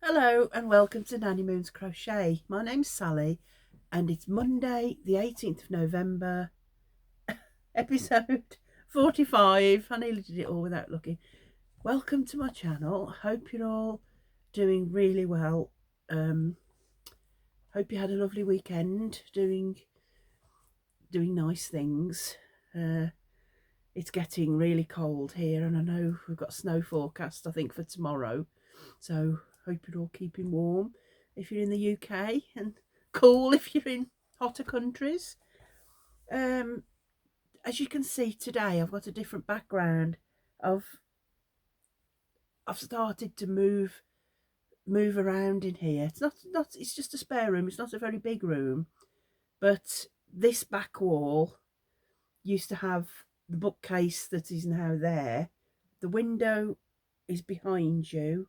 Hello and welcome to Nanny Moon's Crochet. My name's Sally and it's Monday the 18th of November, episode 45. I nearly did it all without looking. Welcome to my channel. Hope you're all doing really well. Hope you had a lovely weekend doing nice things. It's getting really cold here and I know we've got snow forecast I think for tomorrow. So hope you're all keeping warm if you're in the UK and cool if you're in hotter countries. As you can see today, I've got a different background. I've started to move around in here. It's not it's just a spare room. It's not a very big room, but this back wall used to have the bookcase that is now there. The window is behind you.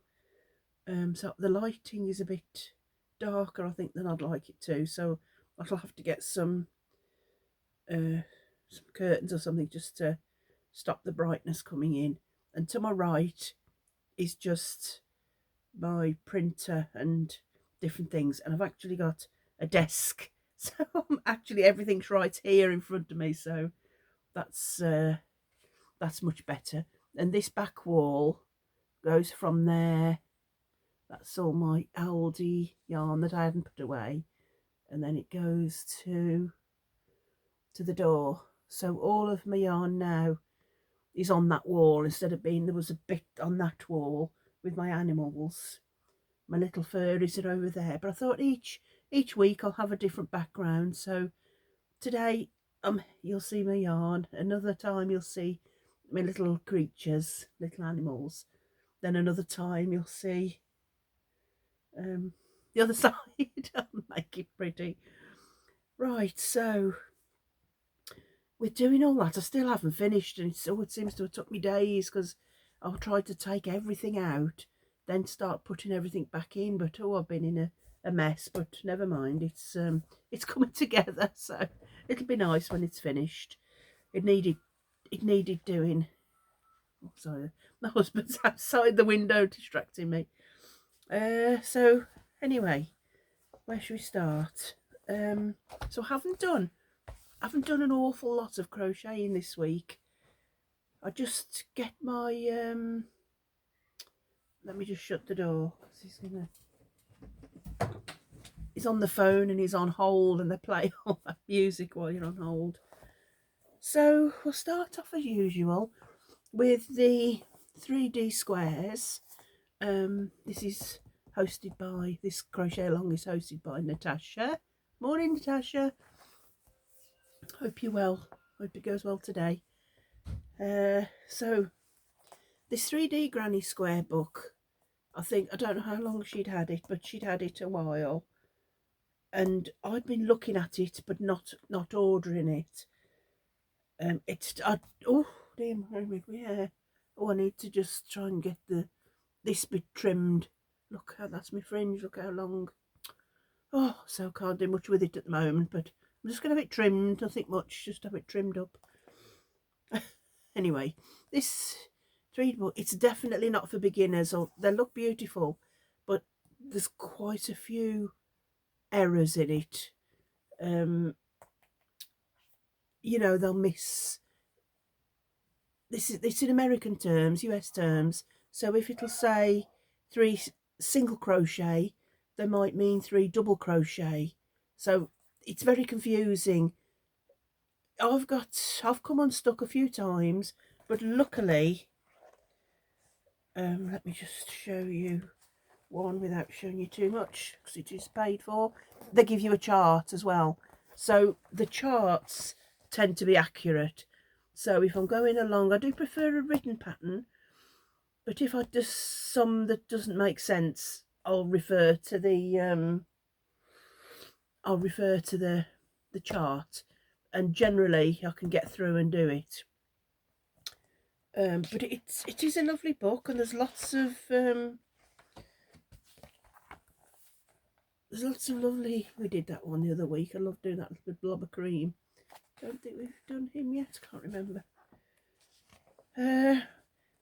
So the lighting is a bit darker, I think, than I'd like it to. So I'll have to get some curtains or something just to stop the brightness coming in. And to my right is just my printer and different things. And I've actually got a desk, so actually everything's right here in front of me. So that's much better. And this back wall goes from there. That's all my Aldi yarn that I hadn't put away, and then it goes to the door. So all of my yarn now is on that wall instead of being, there was a bit on that wall with my animals. My little furries are over there, but I thought each week I'll have a different background. So today you'll see my yarn, another time you'll see my little creatures, little animals, then another time you'll see the other side. I'll make it pretty. Right, so we're doing all that. I still haven't finished, and it seems to have took me days because I've tried to take everything out, then start putting everything back in. But I've been in a mess. But never mind, it's coming together, so it'll be nice when it's finished. It needed doing. Oh, sorry, my husband's outside the window distracting me. So anyway, where should we start? So I haven't done an awful lot of crocheting this week. I just get my let me just shut the door because he's on the phone and he's on hold and they play all that music while you're on hold. So we'll start off as usual with the 3D squares. This is hosted by, this crochet along is hosted by Natasha. Morning, Natasha. Hope you're well. Hope it goes well today. So this 3D granny square book, I don't know how long she'd had it, but she'd had it a while, and I'd been looking at it but not ordering it. Oh dear, yeah. Oh, I need to just try and get this bit trimmed. Look how that's my fringe. Look how long. Oh, so can't do much with it at the moment, but I'm just going to have it trimmed. Nothing much, just have it trimmed up. Anyway, this 3D book, it's definitely not for beginners. Or they look beautiful, but there's quite a few errors in it. They'll miss. It's in American terms, US terms. So if it'll say 3 single crochet, they might mean 3 double crochet. So it's very confusing. I've come unstuck a few times, but luckily, let me just show you one without showing you too much because it is paid for. They give you a chart as well, so the charts tend to be accurate. So if I'm going along, I do prefer a written pattern, but if I just some that doesn't make sense, I'll refer to the chart, and generally I can get through and do it. But it is a lovely book, and there's lots of lovely. We did that one the other week. I love doing that with blob of cream. Don't think we've done him yet. Can't remember.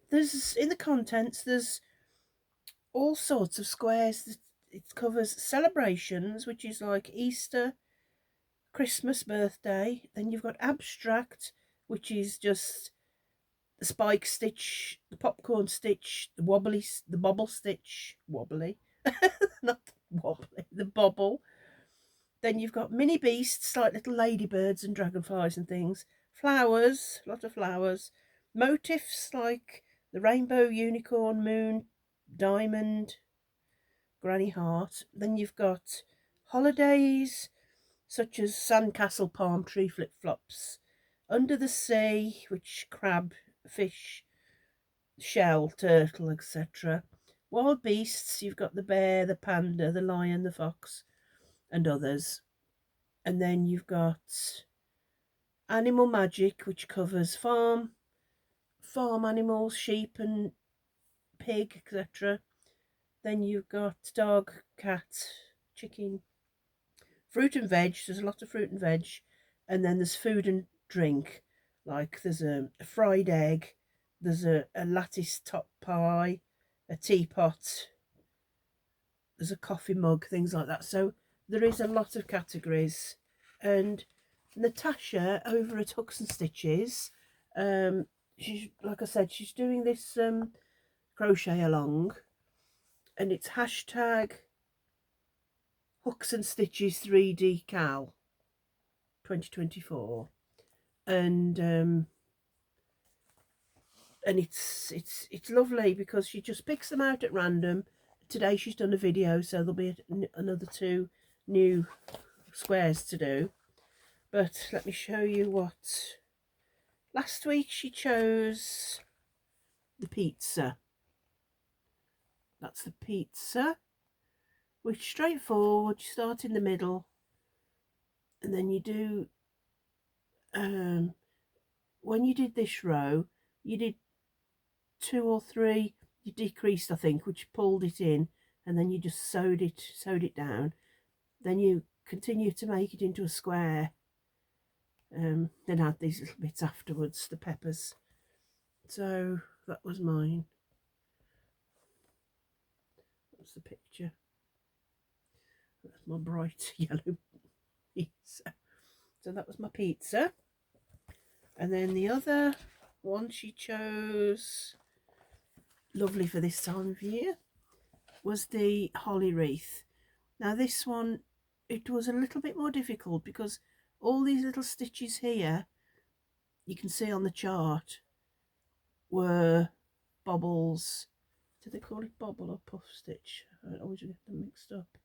There's in the contents. There's all sorts of squares. It covers celebrations, which is like Easter, Christmas, birthday. Then you've got abstract, which is just the spike stitch, the popcorn stitch, the wobbly, the bobble stitch, wobbly, not wobbly, the bobble. Then you've got mini beasts like little ladybirds and dragonflies and things. Flowers, a lot of flowers. Motifs like the rainbow, unicorn, moon, diamond, granny heart. Then you've got holidays such as sandcastle, palm tree, flip flops. Under the sea, which crab, fish, shell, turtle, etc. Wild beasts, you've got the bear, the panda, the lion, the fox, and others. And then you've got animal magic, which covers farm animals, sheep and pig, etc. Then you've got dog, cat, chicken, fruit and veg. There's a lot of fruit and veg. And then there's food and drink, like there's a fried egg, there's a lattice top pie, a teapot, there's a coffee mug, things like that. So there is a lot of categories. And Natasha over at Hooks and Stitches, she's, like I said, she's doing this crochet along, and it's hashtag Hooks and Stitches 3D Cal 2024, and it's lovely because she just picks them out at random. Today she's done a video, so there'll be another 2 new squares to do. But let me show you what. Last week she chose the pizza. That's the pizza, which straightforward. You start in the middle, and then you do. When you did this row, you did 2 or 3. You decreased, I think, which pulled it in, and then you just sewed it down. Then you continue to make it into a square. Then add these little bits afterwards, the peppers. So that was mine. That's the picture. That's my bright yellow pizza. So that was my pizza. And then the other one she chose, lovely for this time of year, was the holly wreath. Now this one, it was a little bit more difficult because all these little stitches here, you can see on the chart, were bobbles. Do they call it bobble or puff stitch? I always get them mixed up.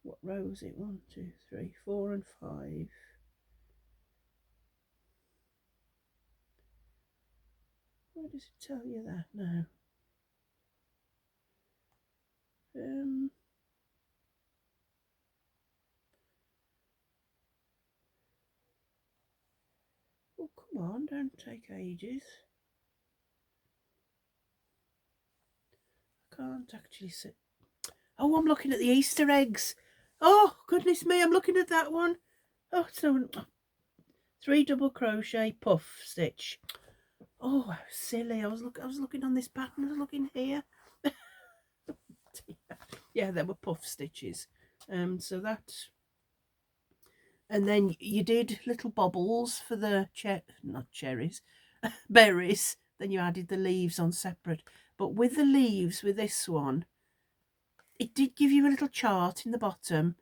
What row was it? 1, 2, 3, 4 and 5. Where does it tell you that now? Oh, come on, don't take ages. I can't actually see. Oh, I'm looking at the Easter eggs. Oh, goodness me, I'm looking at that one. Oh, so 3 double crochet puff stitch. Oh, how silly. I was looking on this pattern. I was looking here. Yeah, there were puff stitches. So that, and then you did little bobbles for the not cherries, berries. Then you added the leaves on separate. But with the leaves, with this one, it did give you a little chart in the bottom.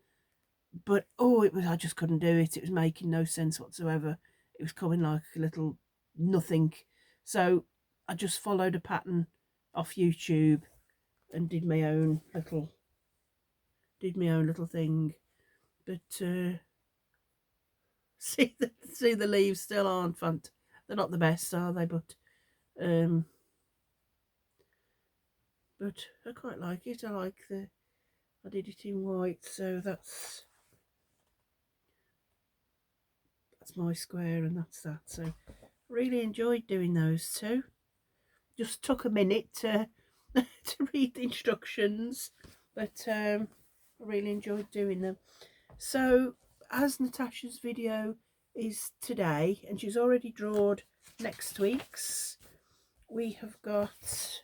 But oh, it was, I just couldn't do it. It was making no sense whatsoever. It was coming like a little nothing. So I just followed a pattern off YouTube and did my own little thing. But see the leaves still aren't fun. They're not the best, are they? But I quite like it. I did it in white, so that's my square, and that's that. So really enjoyed doing those 2. Just took a minute to to read the instructions, but I really enjoyed doing them. So as Natasha's video is today, and she's already drawn next week's, we have got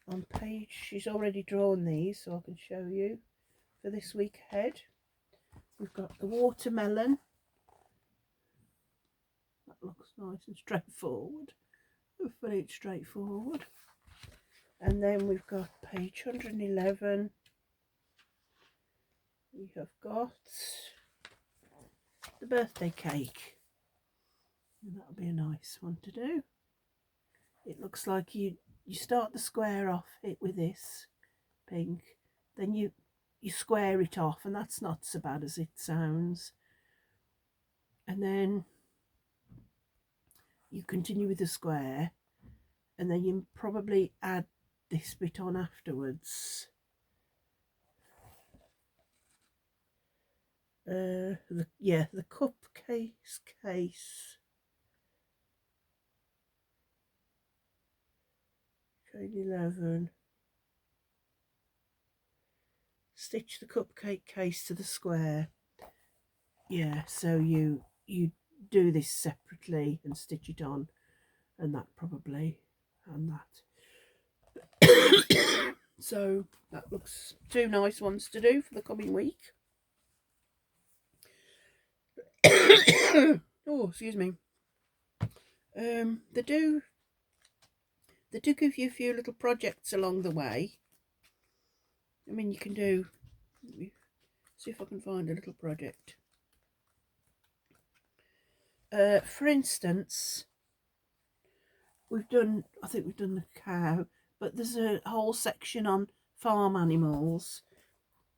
on page, she's already drawn these so I can show you for this week ahead. We've got the watermelon. That looks nice and straightforward. Very straightforward. And then we've got page 111. We have got the birthday cake. And that'll be a nice one to do. It looks like you start the square off it with this pink, then you square it off, and that's not so bad as it sounds. And then you continue with the square, and then you probably add this bit on afterwards. The cupcake case. Grade 11. Stitch the cupcake case to the square. Yeah, so you do this separately and stitch it on, and that probably, and that. So that looks two nice ones to do for the coming week. Oh, excuse me. They do give you a few little projects along the way. I mean, you can do, let me see if I can find a little project. For instance, I think we've done the cow, but there's a whole section on farm animals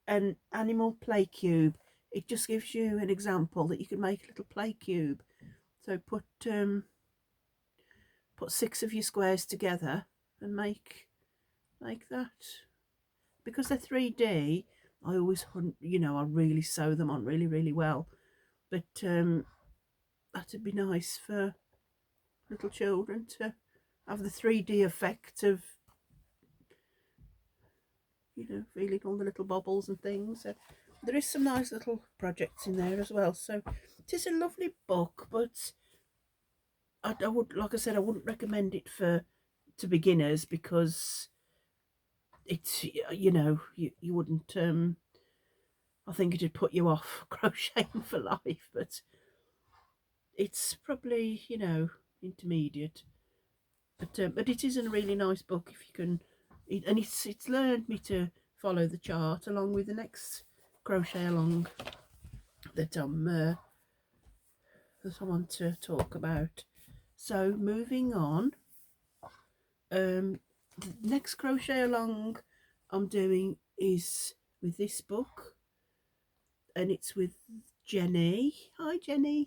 and animal play cube. It just gives you an example that you can make a little play cube. So put 6 of your squares together and make that. Because they're 3D, I always, I really sew them on really well. But that'd be nice for little children to have the 3D effect of, feeling all the little bubbles and things. So there is some nice little projects in there as well. So it is a lovely book, but I would, like I said, I wouldn't recommend it to beginners, because it's, you wouldn't, I think it'd put you off crocheting for life, but it's probably, intermediate. But it is a really nice book if you can, and it's learned me to follow the chart along with the next crochet along that I want to talk about. So moving on, the next crochet along I'm doing is with this book, and it's with Jenni. Hi Jenni,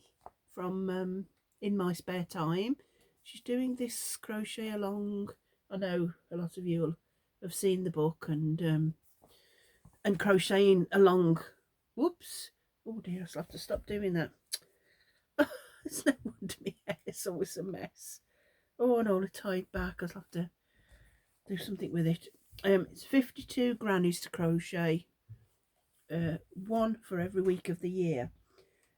from In My Spare Time. She's doing this crochet along. I know a lot of you have seen the book and crocheting along. Whoops! Oh dear, I'll have to stop doing that. It's no wonder my hair's always a mess. Oh, and all the tied back. I'll have to do something with it. It's 52 grannies to crochet, one for every week of the year,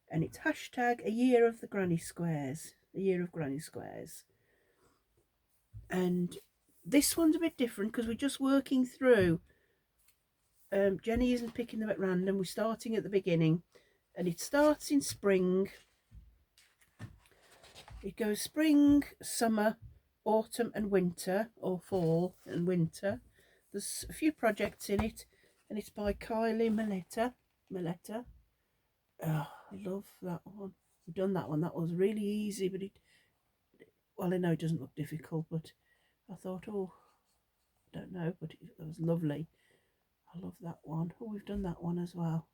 and it's hashtag a year of the granny squares. A year of granny squares. And this one's a bit different because we're just working through. Jenni isn't picking them at random. We're starting at the beginning, and it starts in spring. It goes spring, summer, autumn and winter, or fall and winter. There's a few projects in it, and it's by Kylie Maletta. Oh, I love that one. We've done that one. That was really easy, but well, I know it doesn't look difficult, but I thought, oh, I don't know, but it was lovely. I love that one. Oh, we've done that one as well.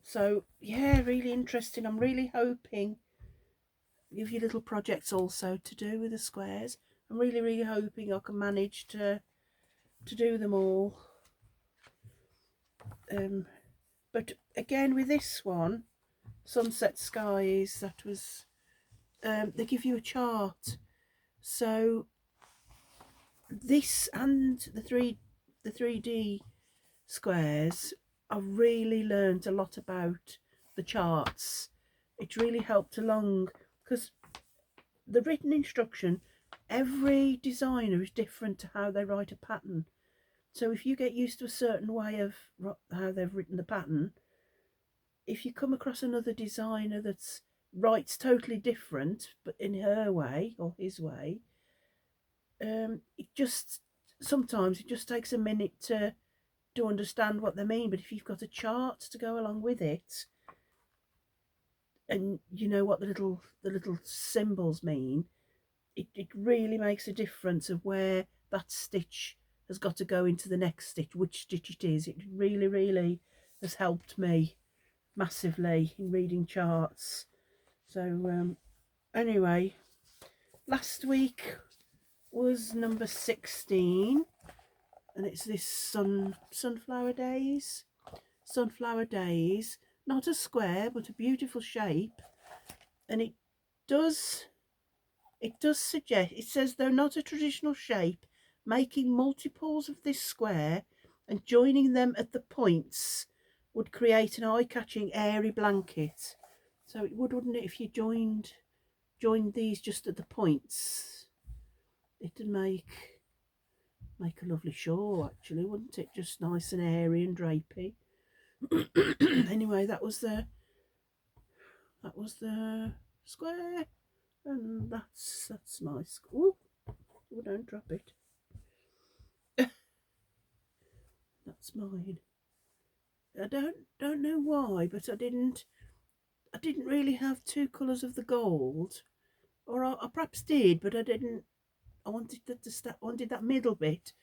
So yeah, really interesting. I'm really hoping, give you little projects also to do with the squares. I'm really hoping I can manage to do them all. But again, with this one, Sunset Skies, that was, they give you a chart. So this and the 3D squares, I really learned a lot about the charts. It really helped along, because the written instruction, every designer is different to how they write a pattern. So if you get used to a certain way of how they've written the pattern, if you come across another designer that's writes totally different, but in her way or his way, it just sometimes it just takes a minute to understand what they mean. But if you've got a chart to go along with it, and you know what the little symbols mean, it really makes a difference of where that stitch has got to go into the next stitch, which stitch it is. It really, really has helped me massively in reading charts. So anyway, last week was number 16, and it's this sunflower days. Sunflower days, not a square but a beautiful shape, and it does suggest, it says, though not a traditional shape, making multiples of this square and joining them at the points would create an eye-catching airy blanket. So it would, wouldn't it, if you joined these just at the points? It'd make a lovely shawl, actually, wouldn't it? Just nice and airy and drapey. Anyway, that was the square, and that's my school. Oh, don't drop it. That's mine. I don't know why, but I didn't really have two colours of the gold, or I perhaps did, but I didn't. I wanted wanted that middle bit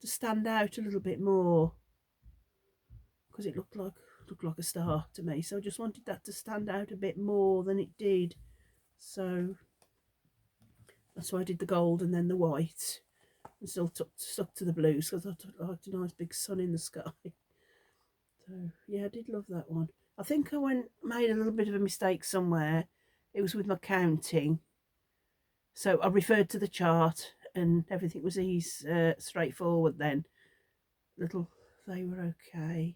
to stand out a little bit more, because it looked like a star to me. So I just wanted that to stand out a bit more than it did. So that's why I did the gold and then the white, and still stuck to the blues because I thought I liked a nice big sun in the sky. So yeah, I did love that one. I think I made a little bit of a mistake somewhere. It was with my counting. So I referred to the chart and everything was straightforward then. They were okay.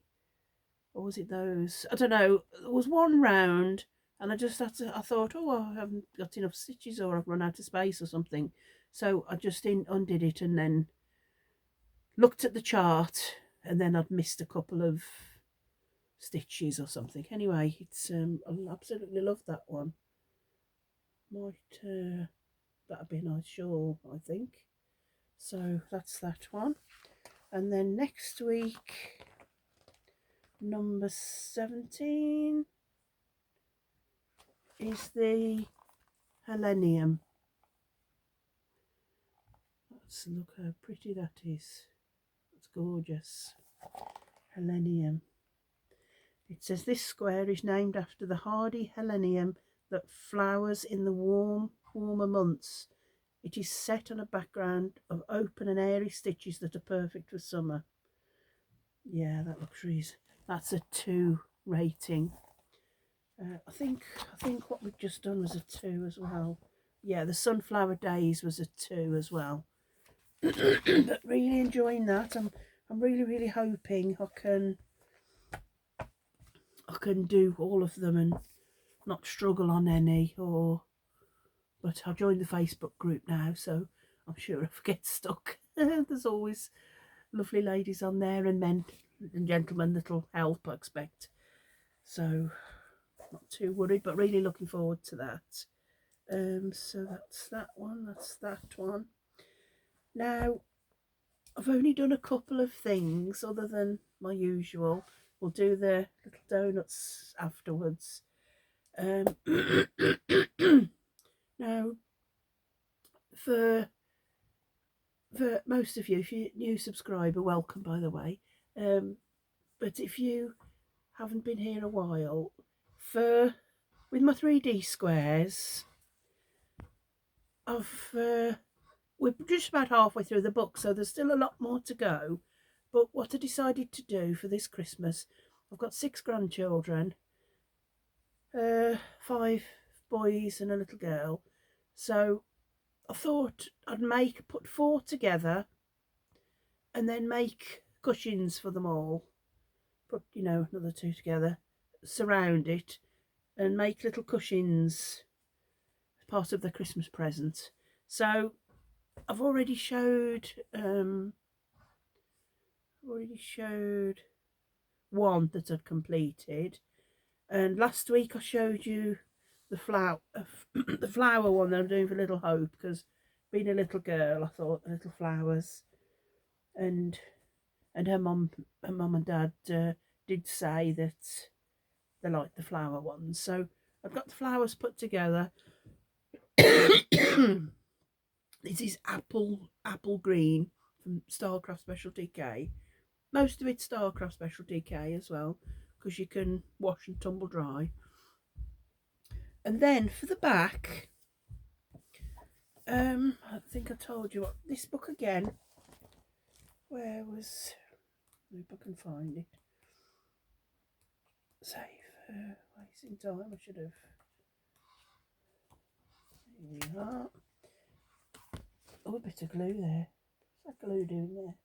Or was it those? I don't know. There was one round and I thought, oh, I haven't got enough stitches or I've run out of space or something. So I just undid it and then looked at the chart, and then I'd missed a couple of stitches or something. Anyway, it's I absolutely love that one. Might that'd be a nice shawl, I think. So that's that one. And then next week, number 17 is the Helenium. Let's look how pretty that is. It's gorgeous. Helenium. It says this square is named after the hardy Helenium that flowers in the warmer months. It is set on a background of open and airy stitches that are perfect for summer. Yeah, that looks really. That's a 2 rating. I think what we've just done was a 2 as well. Yeah, the Sunflower Days was a 2 as well. But really enjoying that. I'm really hoping I can do all of them and not struggle on any. But I've joined the Facebook group now, so I'm sure if I get stuck, there's always lovely ladies on there and men and gentlemen that'll help, I expect. So not too worried, but really looking forward to that. So that's that one. That's that one. Now, I've only done a couple of things other than my usual. We'll do the little donuts afterwards. Now, for most of you, if you're a new subscriber, welcome, by the way. But if you haven't been here a while, with my 3D squares, we're just about halfway through the book, so there's still a lot more to go. But what I decided to do for this Christmas, I've got 6 grandchildren, 5 boys and a little girl. So I thought I'd put 4 together and then make cushions for them all. Put, another 2 together, surround it and make little cushions as part of the Christmas present. So I've already showed one that I'd completed, and last week I showed you the flower the flower one that I'm doing for Little Hope, because being a little girl I thought the little flowers, and her mum and dad did say that they liked the flower ones, so I've got the flowers put together. This is apple green from Starcraft Special DK. Most of it's Starcraft Special DK as well, because you can wash and tumble dry. And then for the back, I think I told you what this book again. Where was? If I can find it. Save. Wasting time. I should have. Here we are. Oh, a bit of glue there. What's that glue doing there?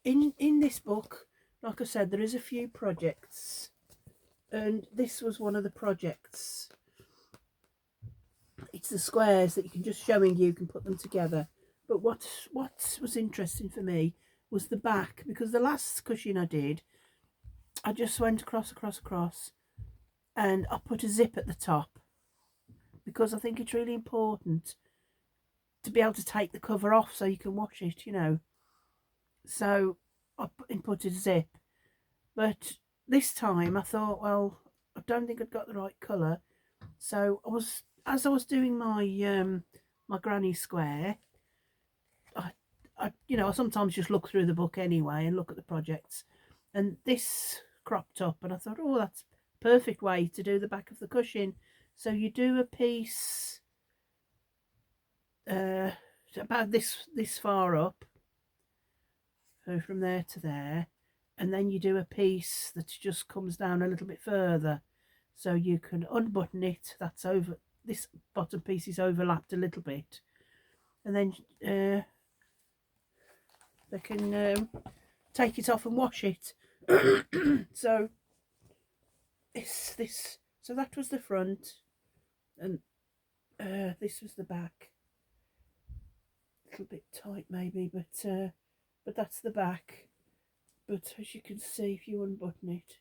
in this book, like I said, there is a few projects, and this was one of the projects. It's the squares that you can just showing you can put them together. But what was interesting for me was the back, because the last cushion I did, I just went across, and I put a zip at the top, because I think it's really important to be able to take the cover off so you can wash it, you know. So I put a zip. But this time I thought, well, I don't think I'd got the right colour. So as I was doing my my granny square, I sometimes just look through the book anyway and look at the projects, and this cropped up, and I thought, oh, that's a perfect way to do the back of the cushion. So you do a piece about this far up, so from there to there, and then you do a piece that just comes down a little bit further, so you can unbutton it. That's over. This bottom piece is overlapped a little bit, and then they can take it off and wash it. So so that was the front, and this was the back. A little bit tight maybe, but that's the back. But as you can see, if you unbutton it,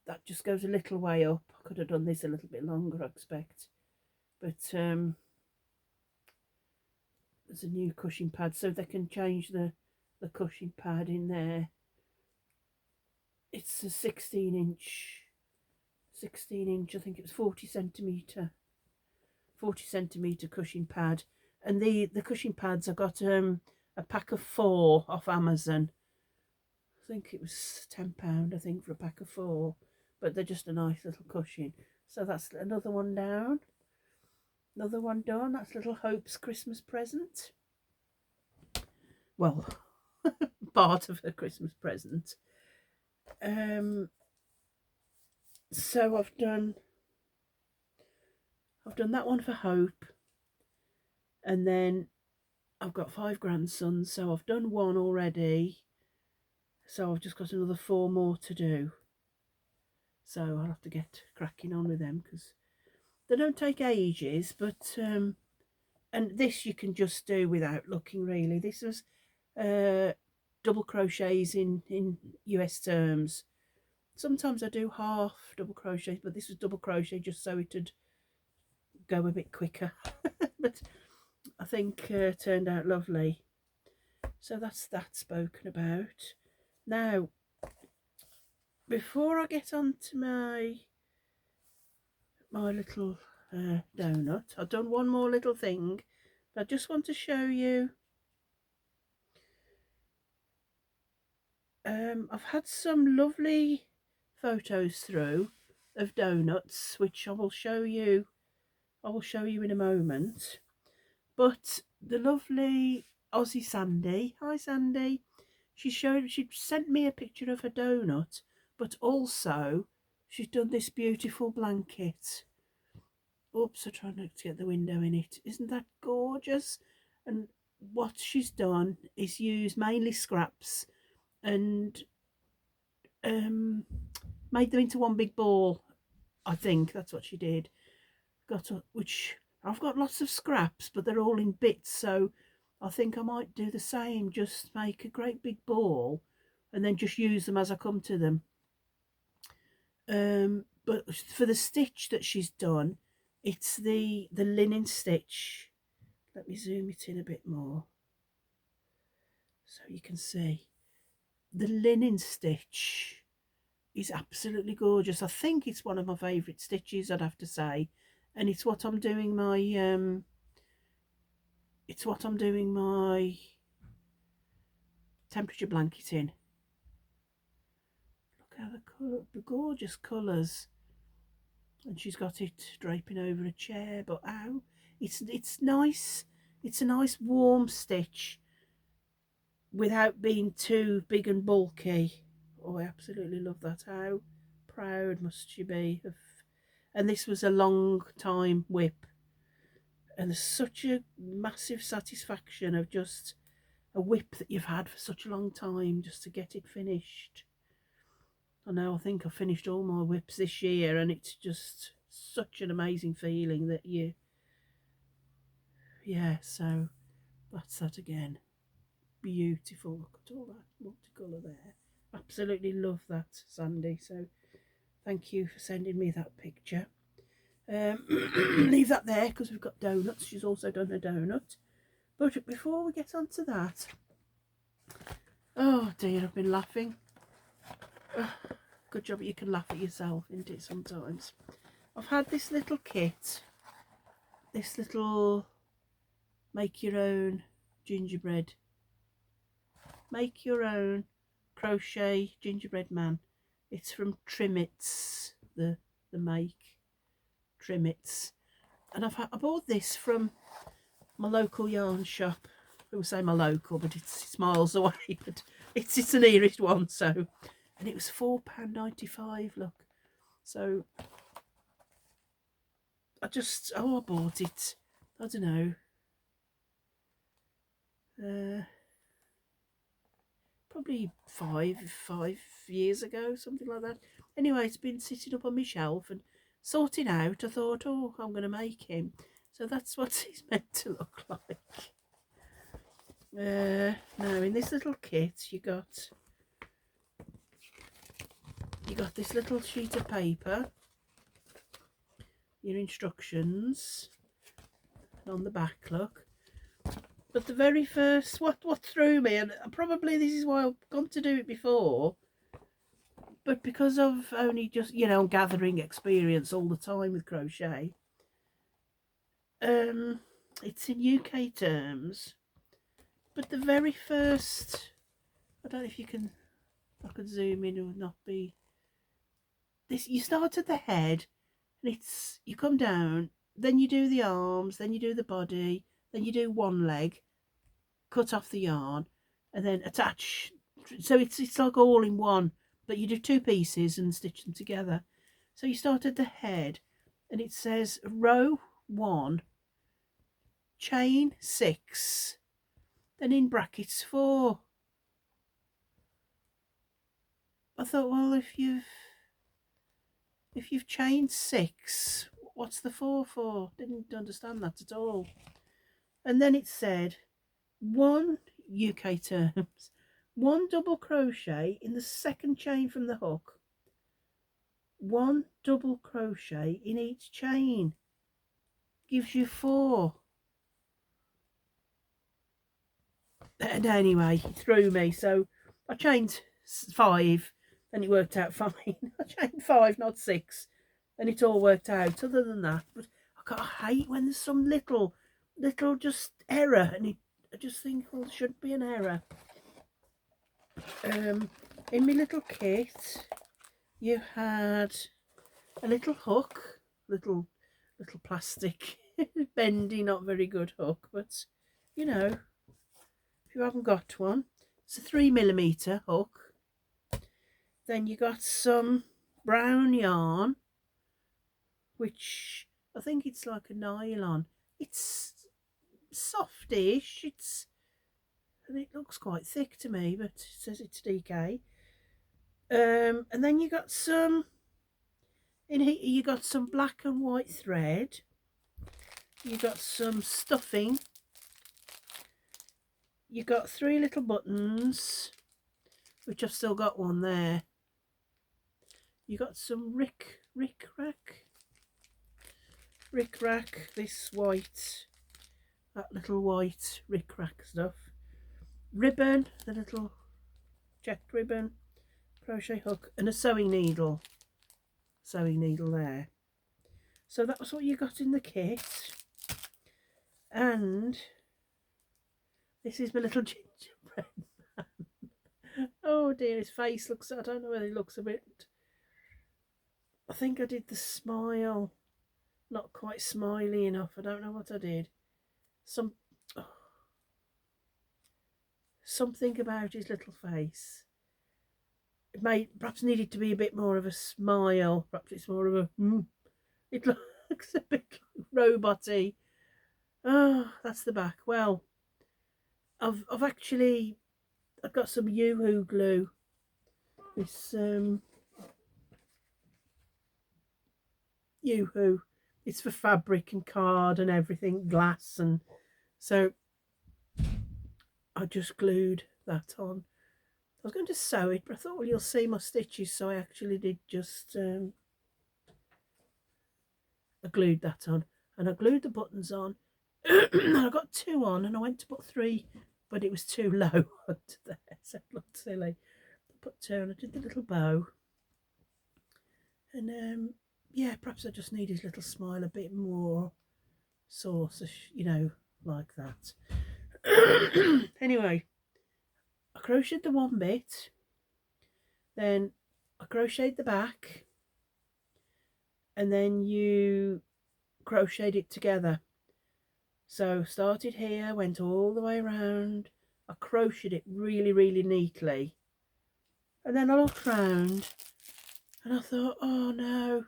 that just goes a little way up. I could have done this a little bit longer, I expect, but there's a new cushion pad, so they can change the cushion pad in there. It's a 16 inch, I think it was 40 centimetre cushion pad. And the cushion pads, I got a pack of 4 off Amazon. I think it was £10, I think, for a pack of 4, but they're just a nice little cushion. So that's another one down, another one done. That's Little Hope's Christmas present. Well, part of her Christmas present. So I've done that one for Hope, and then I've got 5 grandsons, so I've done one already, so I've just got another 4 more to do. So I'll have to get cracking on with them, because they don't take ages. But and this you can just do without looking, really. This was double crochets in US terms. Sometimes I do half double crochets, but this was double crochet just so it would go a bit quicker. But I think turned out lovely. So that's that spoken about. Now, before I get on to my little donut, I've done one more little thing. But I just want to show you. I've had some lovely photos through of donuts, which I will show you. In a moment. But the lovely Aussie Sandy, hi Sandy, she sent me a picture of her donut, but also she's done this beautiful blanket. Oops, I'm trying not to get the window in it. Isn't that gorgeous? And what she's done is use mainly scraps and made them into one big ball. I think that's what she did. which I've got lots of scraps, but they're all in bits, so I think I might do the same, just make a great big ball and then just use them as I come to them. But for the stitch that she's done, it's the linen stitch. Let me zoom it in a bit more so you can see. The linen stitch is absolutely gorgeous. I think it's one of my favourite stitches, I'd have to say, and it's what I'm doing my temperature blanket in. Look how the gorgeous colours, and she's got it draping over a chair. But ow, it's nice. It's a nice warm stitch without being too big and bulky. Oh, I absolutely love that. How proud must she be of? And this was a long time whip, and there's such a massive satisfaction of just a whip that you've had for such a long time just to get it finished. I know, I think I've finished all my whips this year, and it's just such an amazing feeling that so that's that again. Beautiful. Look at all that multicolour there. Absolutely love that, Sandy. So thank you for sending me that picture. Leave that there because we've got donuts. She's also done a donut. But before we get on to that, oh dear, I've been laughing. Good job you can laugh at yourself, isn't it, sometimes? I've had this little kit, this little make your own gingerbread, make your own crochet gingerbread man. It's from Trimmits, the make Trimmits, and I bought this from my local yarn shop. I will say my local, but it's miles away, but it's the nearest one. So, and it was £4.95. Look, so I bought it. I don't know, probably five years ago, something like that. Anyway, it's been sitting up on my shelf and sorting out. I thought, oh, I'm going to make him. So that's what he's meant to look like. Now in this little kit, you got this little sheet of paper, your instructions, and on the back, look. But the very first, what threw me, and probably this is why I've gone to do it before, but because of only just, gathering experience all the time with crochet, it's in UK terms, but the very first, I don't know if I could zoom in or not be, this, you start at the head, and you come down, then you do the arms, then you do the body, then you do one leg, cut off the yarn, and then attach. So it's like all in one, but you do two pieces and stitch them together. So you start at the head, and it says row 1, chain 6, then in brackets 4. I thought, well, if you've chained 6, what's the 4 for? Didn't understand that at all. And then it said 1 UK terms, 1 double crochet in the second chain from the hook, 1 double crochet in each chain, gives you 4. And anyway, it threw me, so I chained 5 and it worked out fine. I chained 5, not 6, and it all worked out. Other than that, but I hate when there's some little just error, and I just think, well, there should be an error. In my little kit, you had a little hook, little plastic, bendy, not very good hook, but if you haven't got one, it's a 3mm hook. Then you got some brown yarn, which I think it's like a nylon. It's softish, and it looks quite thick to me, but it says it's DK. And then you got some in here. You got some black and white thread, You got some stuffing. You got 3 little buttons, which I've still got one there. You got some rick rack, this white, that little white rick rack stuff. Ribbon, the little checked ribbon, crochet hook, and a sewing needle there. So that was what you got in the kit. And this is my little gingerbread man. Oh dear, his face looks, I don't know whether he looks a bit, I think I did the smile not quite smiley enough. I don't know what I did. Something about his little face. It perhaps needed to be a bit more of a smile. Perhaps it's more of a It looks a bit robot-y. Oh, that's the back. Well, I've got some Yoo-hoo glue. This Yoo-hoo. It's for fabric and card and everything, glass, and so I just glued that on. I was going to sew it, but I thought, well, you'll see my stitches, so I actually did just I glued that on, and I glued the buttons on. And I got 2 on, and I went to put 3, but it was too low under there, so it looked silly. I put 2, and I did the little bow, and yeah, perhaps I just need his little smile a bit more sauce-ish, you know, like that. Anyway, I crocheted the one bit, then I crocheted the back, and then you crocheted it together. So started here, went all the way around. I crocheted it really, really neatly, and then I looked round and I thought, oh no,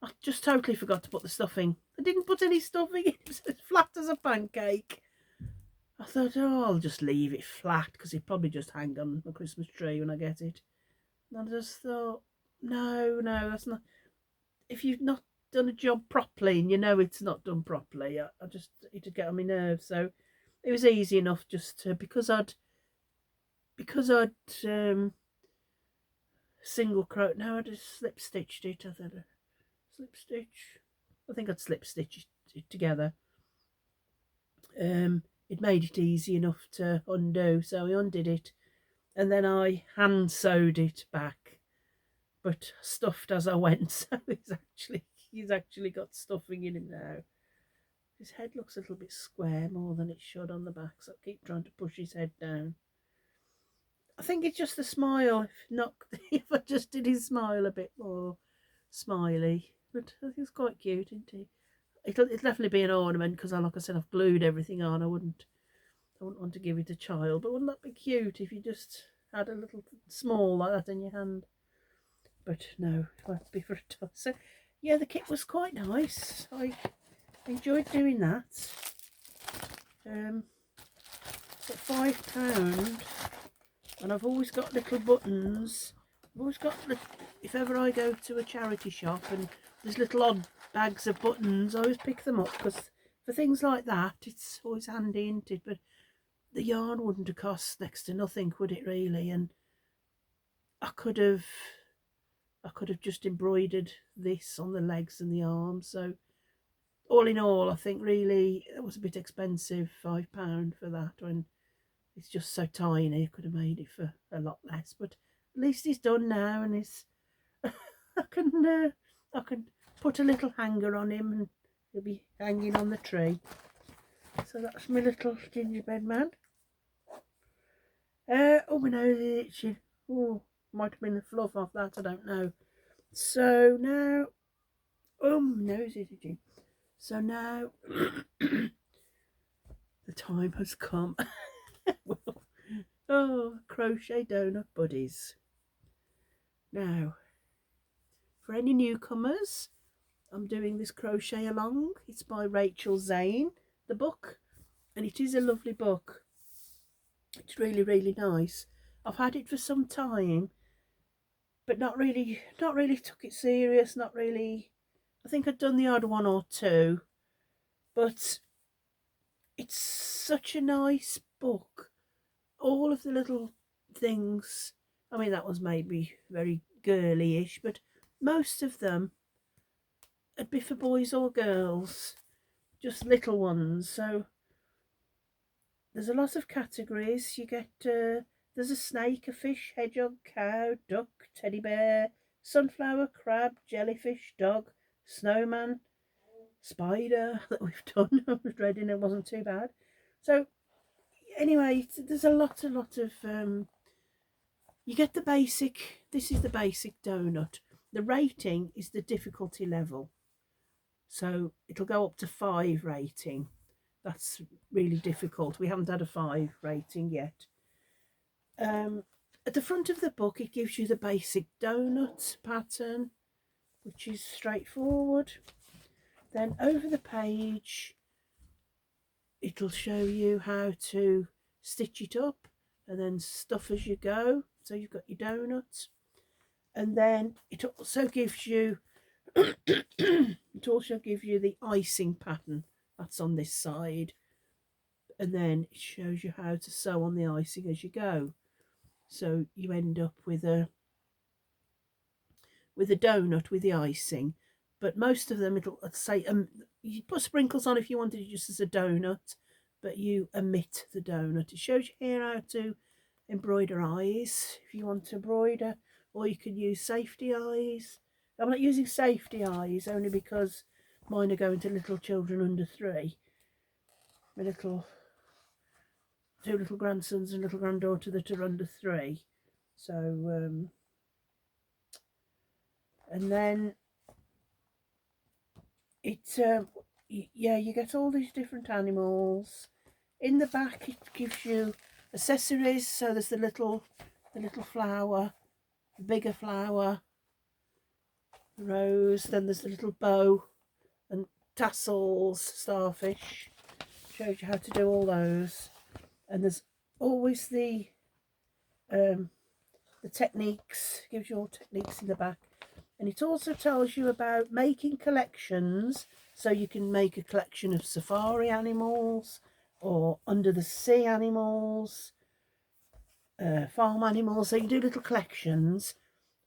I just totally forgot to put the stuffing. I didn't put any stuffing in. It was as flat as a pancake. I thought, oh, I'll just leave it flat because it'll probably just hang on the Christmas tree when I get it. And I just thought, no, that's not. If you've not done a job properly and you know it's not done properly, I just, it'd get on my nerves. So it was easy enough just to, because I'd single crochet. No, I just slip stitched it. I thought, slip stitch. I think I'd slip stitch it together. It made it easy enough to undo, so I undid it, and then I hand sewed it back, but stuffed as I went. So he's actually got stuffing in him now. His head looks a little bit square, more than it should on the back, so I keep trying to push his head down. I think it's just the smile. If I just did his smile a bit more smiley, but he's quite cute, isn't he? It'll definitely be an ornament because, like I said, I've glued everything on. I wouldn't want to give it a child, but wouldn't that be cute if you just had a little small like that in your hand? But no, it won't be for a toy. So yeah, the kit was quite nice. I enjoyed doing that. At £5, and I've always got little buttons. I've always got, if ever I go to a charity shop and there's little odd bags of buttons, I always pick them up because for things like that it's always handy, isn't it? But the yarn wouldn't have cost next to nothing, would it really? And I could have just embroidered this on the legs and the arms. So all in all, I think really it was a bit expensive, £5 for that, when it's just so tiny. I could have made it for a lot less, but at least it's done now, and it's I can put a little hanger on him and he'll be hanging on the tree. So that's my little gingerbread man. Oh, my nose is itching. Oh, might have been the fluff off that, I don't know. So now, oh, my nose is itching. So now the time has come. Oh, crochet donut buddies. Now, for any newcomers, I'm doing this crochet along. It's by Rachel Zane, the book, and it is a lovely book. It's really, really nice. I've had it for some time, but not really took it serious. Not really. I think I'd done the odd one or two, But it's such a nice book. All of the little things, I mean, that was maybe very girly-ish, but most of them would be for boys or girls, just little ones. So there's a lot of categories. You get, there's a snake, a fish, hedgehog, cow, duck, teddy bear, sunflower, crab, jellyfish, dog, snowman, spider that we've done. I was dreading it wasn't too bad. So anyway, there's a lot of you get the basic. This is the basic donut. The rating is the difficulty level, so it'll go up to 5 rating. That's really difficult. We haven't had a 5 rating yet. At the front of the book, it gives you the basic donut pattern, which is straightforward. Then over the page, it'll show you how to stitch it up and then stuff as you go. So you've got your donuts, and then it also gives you the icing pattern that's on this side, and then it shows you how to sew on the icing as you go. So you end up with a donut with the icing, but most of them it'll say you put sprinkles on if you wanted it just as a donut, but you omit the donut. It shows you here how to embroider eyes if you want to embroider, or you can use safety eyes. I'm not using safety eyes only because mine are going to little children under 3. My two little grandsons and little granddaughter that are under 3. So and then it yeah, you get all these different animals. In the back it gives you accessories. So there's the little flower, the bigger flower, the rose, then there's the little bow and tassels, starfish. Shows you how to do all those. And there's always the techniques, gives you all techniques in the back. And it also tells you about making collections, so you can make a collection of safari animals or under the sea animals, farm animals, so you do little collections.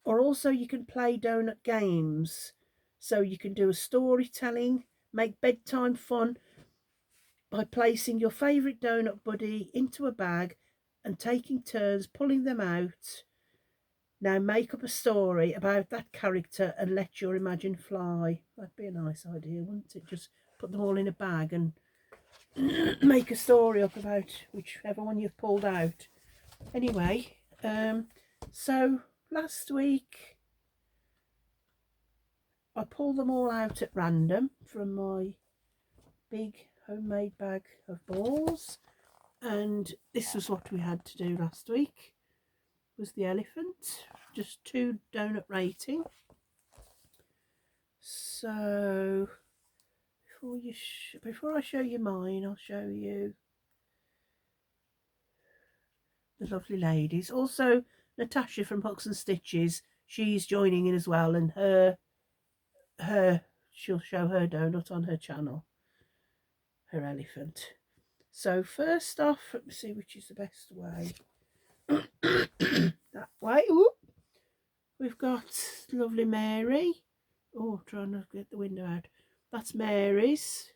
Or also you can play donut games, so you can do a storytelling, make bedtime fun by placing your favourite donut buddy into a bag and taking turns pulling them out. Now make up a story about that character and let your imagination fly. That'd be a nice idea, wouldn't it? Just put them all in a bag and make a story up about whichever one you've pulled out. Anyway, so last week I pulled them all out at random from my big homemade bag of balls, and this was what we had to do last week. Was the elephant, just 2 donut rating. So before I show you mine, I'll show you the lovely ladies. Also Natasha from Hooks and Stitches, she's joining in as well, and she'll show her donut on her channel, her elephant. So first off, let me see which is the best way. That way. Ooh. We've got lovely Mary. Oh, trying to get the window out. That's Mary's.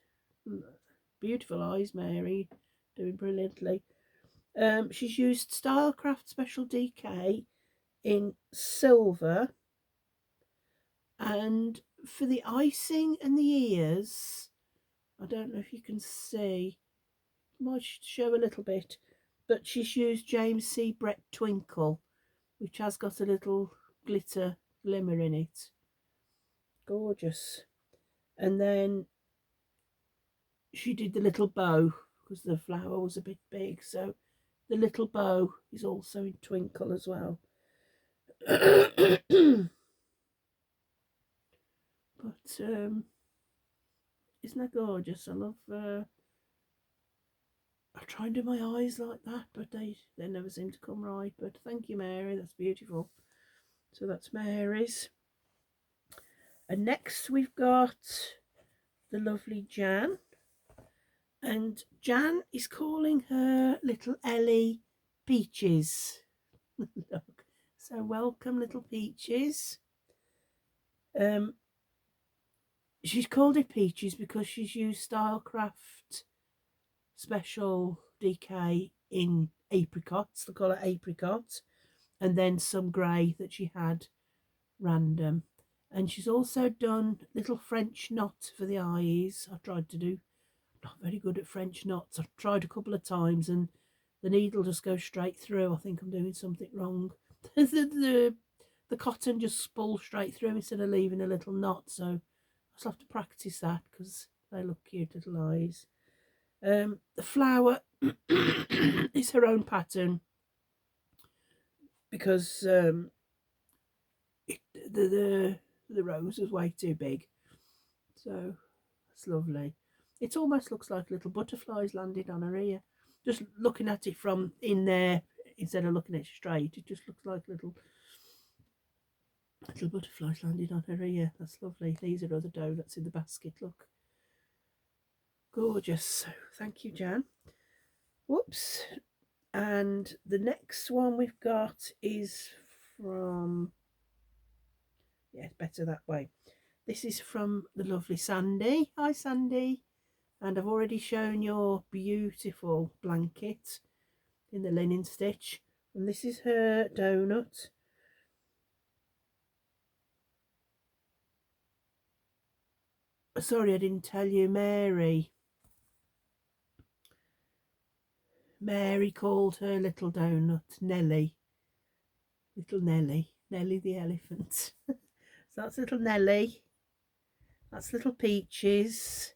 Beautiful eyes, Mary. Doing brilliantly. She's used Stylecraft Special DK in silver. And for the icing and the ears, I don't know if you can see. Might show a little bit. But she's used James C. Brett Twinkle, which has got a little glitter glimmer in it. Gorgeous. And then she did the little bow because the flower was a bit big, so the little bow is also in Twinkle as well. But isn't that gorgeous? I love I try and do my eyes like that, but they never seem to come right. But thank you, Mary, that's beautiful. So that's Mary's. And next we've got the lovely Jan. And Jan is calling her little Ellie Peaches. Look, so welcome, little Peaches. She's called it Peaches because she's used Stylecraft special DK in apricots, the colour apricot, and then some grey that she had random. And she's also done little French knots for the eyes. I tried to do, not very good at French knots. I've tried a couple of times and the needle just goes straight through. I think I'm doing something wrong. the cotton just pulls straight through instead of leaving a little knot. So I just have to practice that because they look cute little eyes. The flower is her own pattern because the rose was way too big. So that's lovely. It almost looks like little butterflies landed on her ear. Just looking at it from in there instead of looking at it straight, it just looks like little butterflies landed on her ear. That's lovely. These are other donuts in the basket. Look, gorgeous. So thank you, Jan. Whoops. And the next one we've got is from, yeah, it's better that way. This is from the lovely Sandy. Hi, Sandy. And I've already shown your beautiful blanket in the linen stitch. And this is her donut. Sorry, I didn't tell you, Mary. Mary called her little donut Nelly. Little Nelly. Nelly the elephant. So that's little Nelly. That's little Peaches.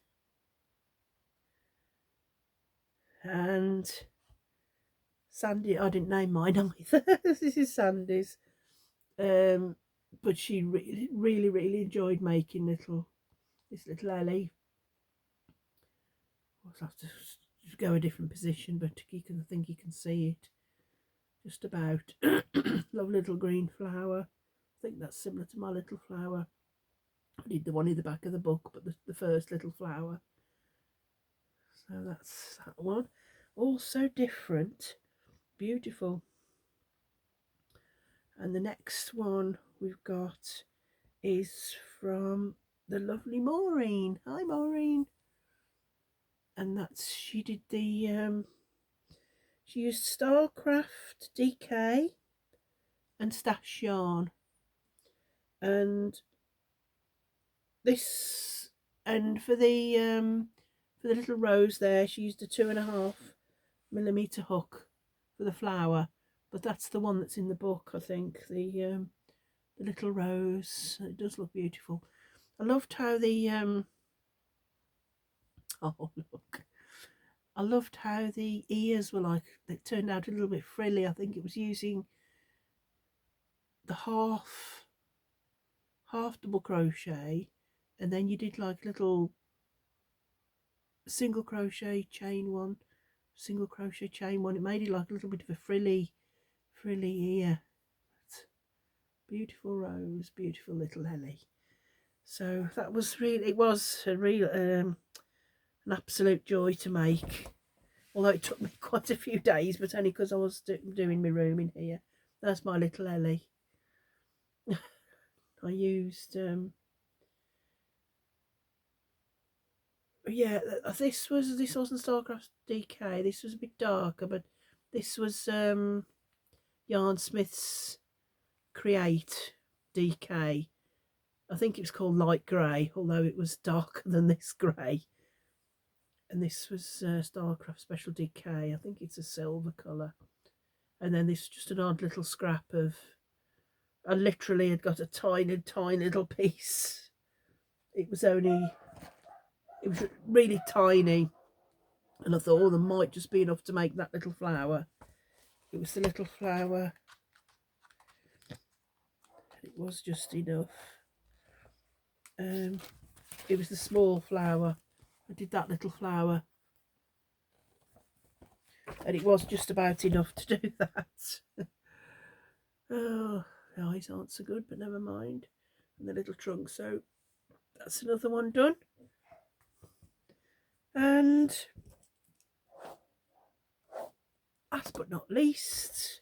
And Sandy, I didn't name mine either. This is Sandy's. But she really enjoyed making this little Ellie. I'll have to go a different position, but I think you can see it just about. Lovely little green flower. I think that's similar to my little flower. I did the one in the back of the book, but the first little flower. So that's that one. Also different. Beautiful. And the next one we've got is from the lovely Maureen. Hi, Maureen. And that's, she did the, she used Starcraft DK and stash yarn. And this, and for the little rose there, she used a 2.5mm hook for the flower. But that's the one that's in the book, I think, the little rose. It does look beautiful. I loved how the oh look, I loved how the ears were like, they turned out a little bit frilly. I think it was using the half double crochet, and then you did like little single crochet chain one, single crochet chain one. It made it like a little bit of a frilly ear. Beautiful rose, beautiful little Ellie. So that was really, it was a real an absolute joy to make, although it took me quite a few days, but only because I was doing my room in here. That's my little Ellie. I used yeah, this wasn't Starcraft DK. This was a bit darker, but this was Yarnsmith's Create DK. I think it was called light grey, although it was darker than this grey. And this was Starcraft Special DK. I think it's a silver colour. And then this is just an odd little scrap of, I literally had got a tiny little piece. It was really tiny. And I thought, oh, there might just be enough to make that little flower. It was the little flower. It was just enough. It was the small flower. I did that little flower. And it was just about enough to do that. Oh, the eyes aren't so good, but never mind. And the little trunk. So that's another one done. And last but not least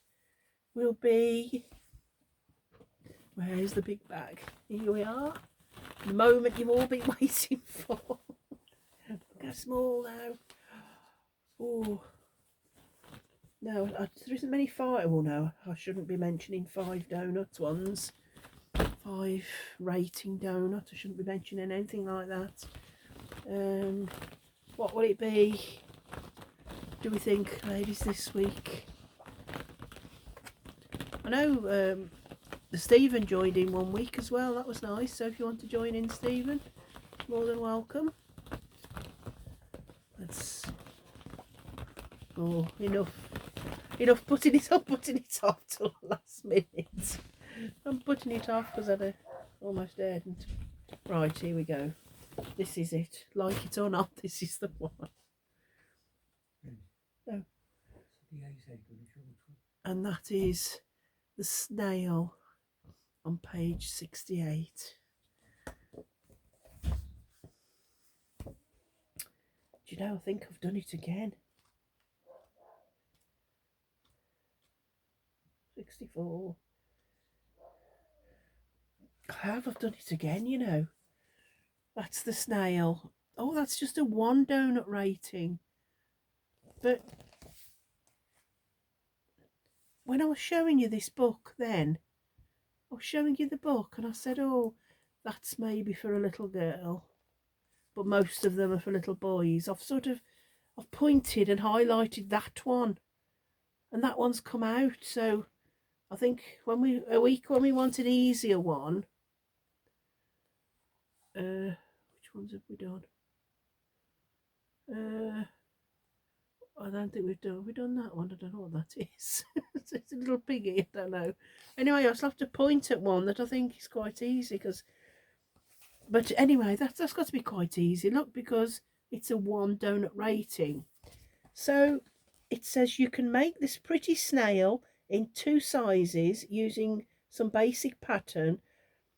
will be, where's the big bag? Here we are. The moment you've all been waiting for. Look how small now. Oh, no, there isn't many 5. Well, no, I shouldn't be mentioning 5 donuts ones. 5 rating donut. I shouldn't be mentioning anything like that. What will it be? Do we think, ladies, this week? I know Stephen joined in one week as well. That was nice. So if you want to join in, Stephen, more than welcome. That's enough putting it off till the last minute. I'm putting it off because I almost didn't. Right, here we go. This is it. Like it or not, this is the one. No. And that is the snail on page 68. Do you know, I think I've done it again. 64. I've done it again, you know. That's the snail. Oh, that's just a 1 donut rating. But when I was showing you this book then, I was showing you the book and I said, oh, that's maybe for a little girl. But most of them are for little boys. I've pointed and highlighted that one. And that one's come out. So I think when we want an easier one, which ones have we done? I don't think we've done that one. I don't know what that is. It's a little piggy, I don't know. Anyway, I just have to point at one that I think is quite easy but anyway, that's got to be quite easy. Look, because it's a 1 donut rating. So it says you can make this pretty snail in 2 sizes using some basic pattern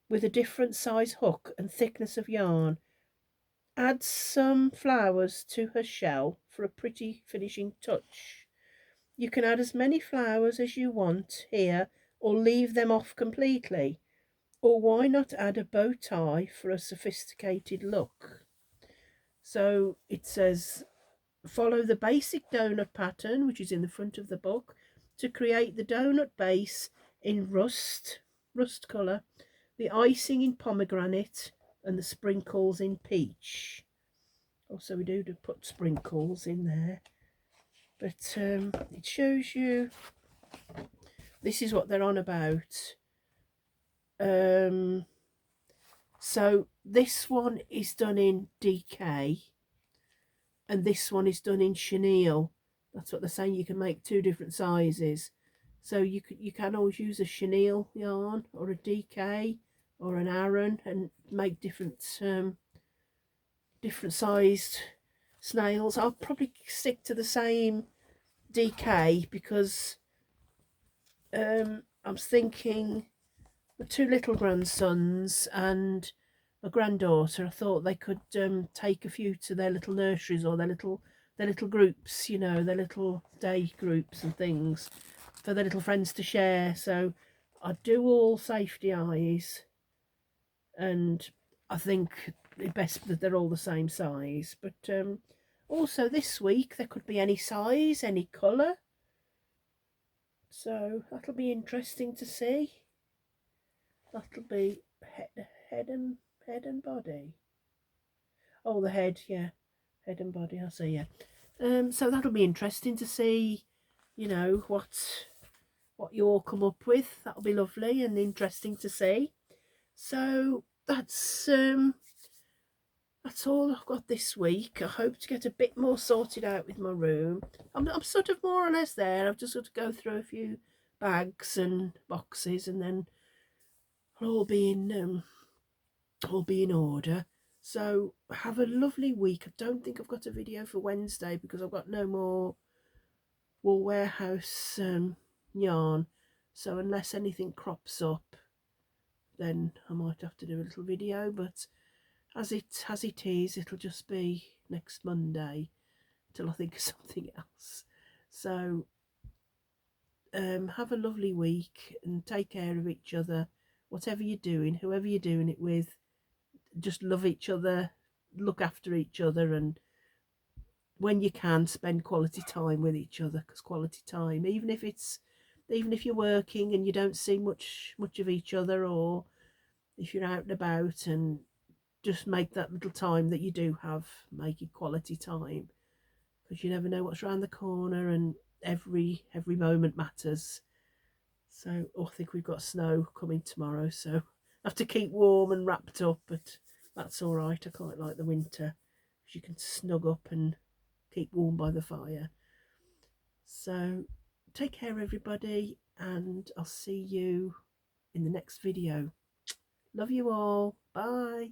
with a different size hook and thickness of yarn. Add some flowers to her shell for a pretty finishing touch. You can add as many flowers as you want here or leave them off completely. Or why not add a bow tie for a sophisticated look? So it says, follow the basic donut pattern, which is in the front of the book, to create the donut base in rust colour, the icing in pomegranate, and the sprinkles in peach. Also, we do put sprinkles in there. But it shows you, this is what they're on about. So this one is done in DK and this one is done in chenille. That's what they're saying. You can make 2 different sizes. So you can always use a chenille yarn or a DK or an Aran and make different sized snails. I'll probably stick to the same DK because I'm thinking the 2 little grandsons and a granddaughter, I thought they could take a few to their little nurseries or their little groups, you know, their little day groups and things for their little friends to share. So I do all safety eyes, and I think it's best that they're all the same size. But also this week there could be any size, any colour. So that'll be interesting to see. That'll be head and body. Oh, the head, yeah. Head and body, I see, yeah. So that'll be interesting to see, you know, what you all come up with. That'll be lovely and interesting to see. So that's all I've got this week. I hope to get a bit more sorted out with my room. I'm sort of more or less there. I've just got to go through a few bags and boxes, and then I'll all be in order. So have a lovely week. I don't think I've got a video for Wednesday because I've got no more Wool Warehouse yarn. So unless anything crops up, then I might have to do a little video. But as it is, it'll just be next Monday till I think of something else. So have a lovely week and take care of each other. Whatever you're doing, whoever you're doing it with, just love each other, look after each other, and when you can, spend quality time with each other. Because quality time, even if you're working and you don't see much of each other, or if you're out and about, and just make that little time that you do have, make it quality time, because you never know what's around the corner, and every moment matters. So, oh, I think we've got snow coming tomorrow, so I have to keep warm and wrapped up, but that's all right. I quite like the winter because you can snug up and keep warm by the fire. So, take care, everybody, and I'll see you in the next video. Love you all. Bye.